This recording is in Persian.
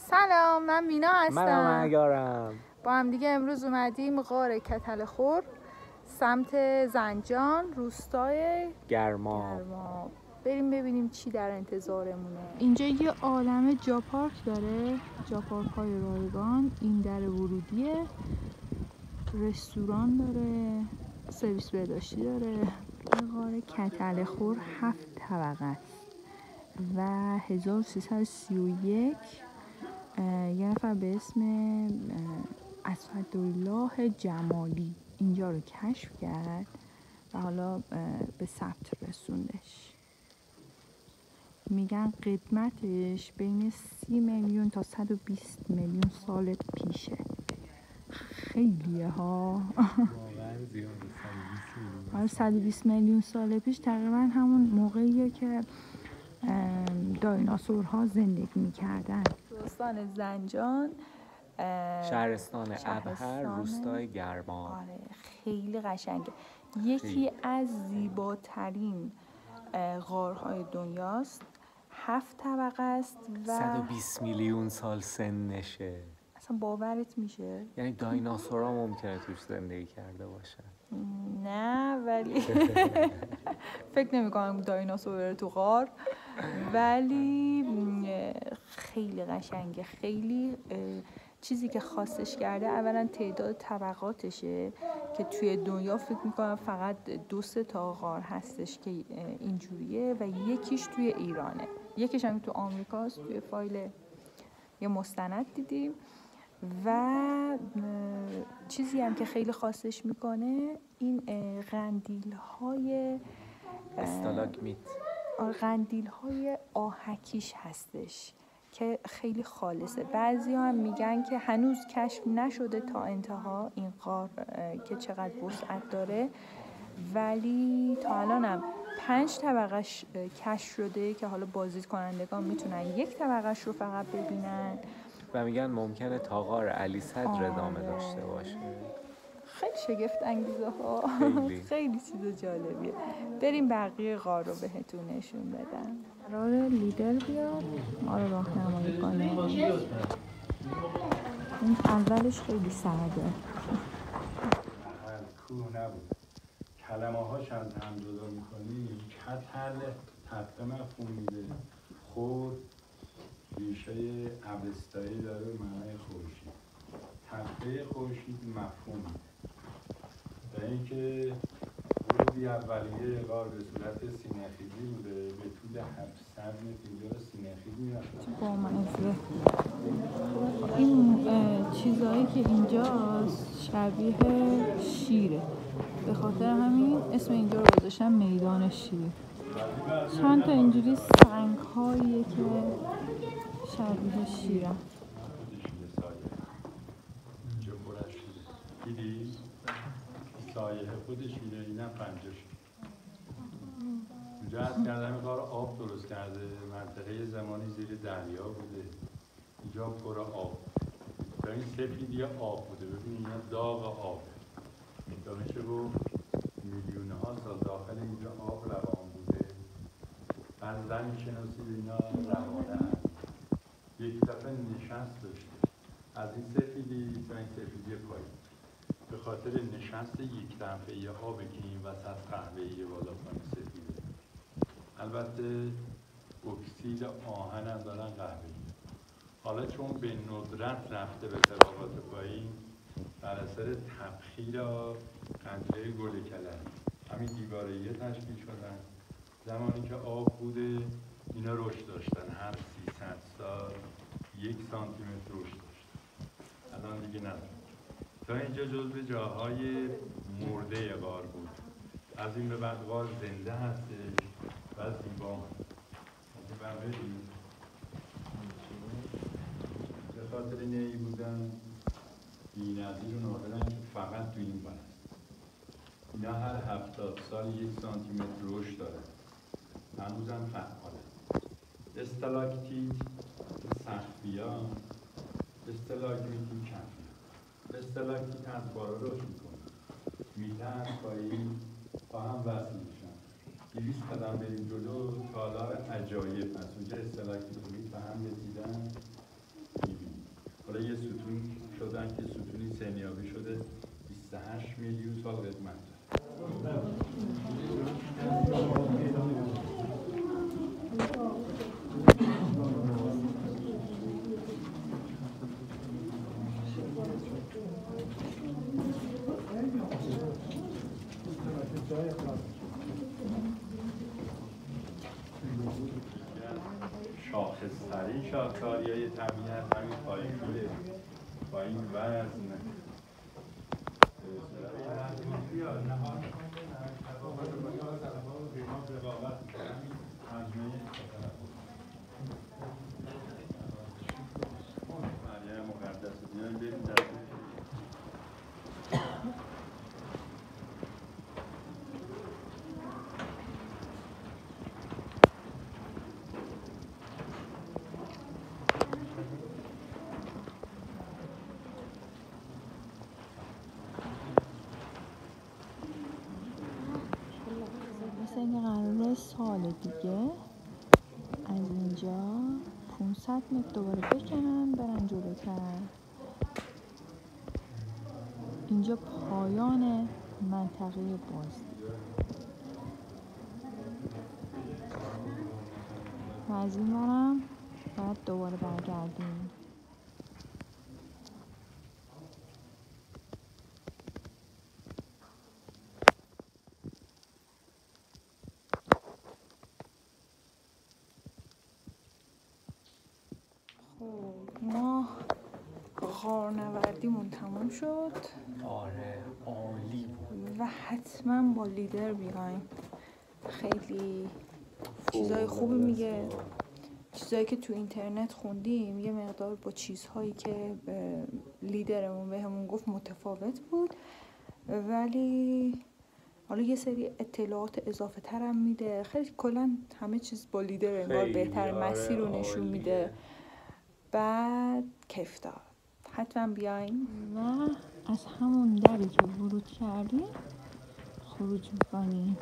سلام، من مینا هستم. منم اگارم. با هم دیگه امروز اومدیم غار کتلخور سمت زنجان، روستای گرماب. بریم ببینیم چی در انتظارمونه. اینجا یه عالمه جا پارک داره، جا پارک های رایگان. این در ورودیه، رستوران داره، سرویس بهداشتی داره. این غار کتلخور 7 طبقه است و 1331 یه نفر به اسم اسعدالله جمالی اینجا رو کشف کرد و حالا به ثبت رسوندش. میگن قدمتش بین 30 میلیون تا 120 میلیون سال پیشه. خیلیه ها. 120 میلیون سال پیش تقریبا همون موقعیه که دایناسورها زندگی میکردن. استان زنجان، شهرستان ابهر، روستای گرماب. آره خیلی قشنگه. یکی از زیباترین غارهای دنیاست. 7 طبقه است و 120 میلیون سال سنشه. اصلا باورت میشه؟ یعنی دایناسورها ممکنه توش زندگی کرده باشن؟ نه ولی فکر نمی کنم دایناسور بره تو غار، ولی خیلی قشنگه. خیلی چیزی که خاصش کرده اولا تعداد طبقاتشه که توی دنیا فکر میکنم فقط 2-3 تا غار هستش که اینجوریه و یکیش توی ایرانه، یکیش هم تو آمریکاست. توی فایل یه مستند دیدیم. و چیزی هم که خیلی خاصش میکنه این قندیل های قندیل های آهکیش هستش که خیلی خالصه. بعضی هم میگن که هنوز کشف نشده تا انتها این غار که چقدر وسعت داره، ولی تا الان هم 5 طبقهش کشف شده که حالا بازدید کنندگان میتونن 1 طبقهش رو فقط ببینن و میگن ممکنه تا غار علی صدر ادامه داشته باشه. خیلی شگفت انگیزه ها. خیلی چیز جالبیه. بریم بقیه غار رو بهتون نشون بدم. قرار لیدر بیاد ما رو راهنمایی کنه. این اولش خیلی سرده. کوه نبود. کلمه هاش از هم جدا میکنی. کتل تفته مفهوم میده. خور ریشه اوستایی داره، معنای خورشید. تفته خورشید مفهوم میده. و اینکه ورودی اولیه غار به صورت سینه‌خیزی بوده، به طول 700 متر اینجا رو سینه‌خیز می‌رفتن. با منظره این چیزایی که اینجاست شبیه شیره، به خاطر همین اسم اینجا رو گذاشتن میدان شیر. چند تا اینجوری سنگ هاییه که شبیه شیرن. اینجا برش شده دیدی؟ سایه خودش میده، اینم پنجه شد. اینجا از کردن کار آب درست کرده. منطقه زمانی زیر دریا بوده، اینجا پر آب. تا این سفیدی آب بوده. ببین اینا داغ آب. تا میشه گفت میلیون ها سال داخل اینجا آب روان بوده. از زمین شناسی به اینا روانه هست. یک دفعه نشست داشته از این سفیدی تا این سفیدی پایین، به خاطر نشست یک دفعه آبه که این وسط قهوه‌ای بالا پایین سفیده. البته اکسید آهن هم دارن قهوه‌ای. حالا چون به ندرت رفته به طبقات پایین بر اثر تبخیر قندیل گل کلم همین دیواره‌ای تشکیل شدن. زمانی که آب بوده اینا رشد داشتن، هر 300 سال 1 سانتیمتر رشد داشتن. الان دیگه ندارن. تا اینجا جزو جاهای مرده غار بود. از این به بعد غار زنده هستش و زیبا به خاطر نهی بودن بی‌نظیر و نادرن که فقط تو این بند. اینا هر 70 سال 1 سانتیمتر رشد دارن. هنوزم فعاله. استالاکتیت سقفیان، استالاگمیت کفی. استالاکتیت از بالا رشد میکنه، میله از پایین با هم وصل میشن. 200 قدم بریم جلو تالار عجایب هست. اونجا استالاکتیت و میل به هم رسیدن میبینیم. سنیابی شده 28 میلیون سال قدمت شاخص‌ترین شاهکاری‌های طبیعت همین پایکوله با این وزن مثل اینکه قراره سال دیگه از اینجا 500 متر دوباره بکنن برن جلوتر. اینجا پایان منطقه بازی و از این برم باید دوباره برگردیم. ما غارنوردیمون تموم شد. آره عالی بود و حتما با لیدر بیایم. خیلی چیزای خوبی میگه، چیزایی که تو اینترنت خوندیم یه مقدار با چیزهایی که لیدرمون بهمون گفت متفاوت بود، ولی حالا یه سری اطلاعات اضافه ترم میده. خیلی کلا همه چیز با لیدر انگار بهتر مسیر رو نشون میده. بعد کیف داد. حتما بیاین. و از همون دری که ورود کردیم خروج میکنیم.